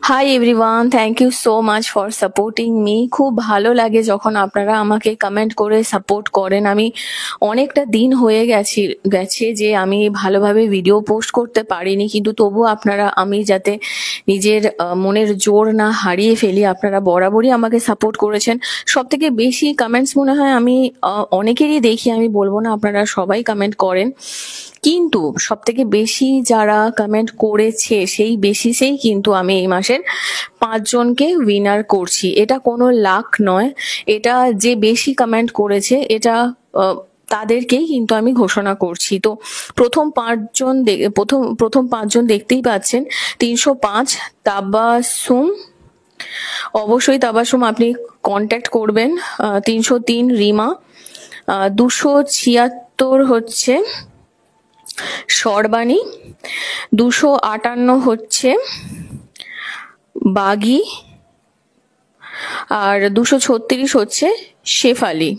High everyone, thank you so much for supporting me. খুব ভালো লাগে যখন আপনারা আমাকে কমেন্ট করে সাপোর্ট করেন। আমি অনেকটা দিন হয়ে গেছে যে আমি ভালোভাবে ভিডিও পোস্ট করতে পারিনি, কিন্তু তবু আপনারা, আমি যাতে নিজের মনের জোর না হারিয়ে ফেলি, আপনারা বরাবরই আমাকে সাপোর্ট করেছেন। সব থেকে বেশি কমেন্টস মনে হয় আমি অনেকেরই দেখি, আমি বলবো না আপনারা সবাই কমেন্ট করেন, কিন্তু সব থেকে বেশি যারা কমেন্ট করেছে সেই বেসিসেই কিন্তু আমি এই মাসের 5 জনকে উইনার করছি। এটা কোনো লাক নয়, এটা যে বেশি কমেন্ট করেছে এটা তাদেরকেই কিন্তু আমি ঘোষণা করছি। তো প্রথম 5 জন দেখতেই পাচ্ছেন। 305 তাবাসুম, অবশ্যই তাবাসুম আপনি কন্ট্যাক্ট করবেন। 303 রিমা, 276 হচ্ছে সরবাণী, 258 হচ্ছে বাগি, আর 236 হচ্ছে শেফালি।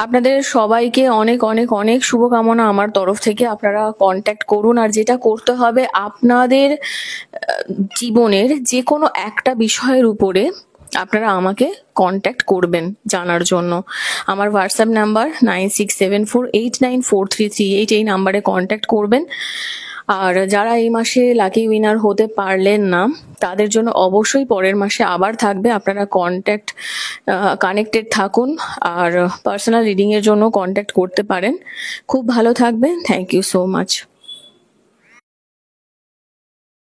আপনাদের সবাইকে অনেক অনেক অনেক শুভকামনা আমার তরফ থেকে। আপনারা কন্ট্যাক্ট করুন, আর যেটা করতে হবে, আপনাদের জীবনের যে কোনো একটা বিষয়ের উপরে আপনারা আমাকে কন্ট্যাক্ট করবেন জানার জন্য। আমার হোয়াটসঅ্যাপ নাম্বার 9674894338, এই নাম্বারে কন্ট্যাক্ট করবেন। আর যারা এই মাসে লাকি উইনার হতে পারলেন না, তাদের জন্য অবশ্যই পরের মাসে আবার থাকবে। আপনারা কানেক্টেড থাকুন, আর পার্সোনাল রিডিং এর জন্য কন্ট্যাক্ট করতে পারেন। খুব ভালো থাকবেন। Thank you so much.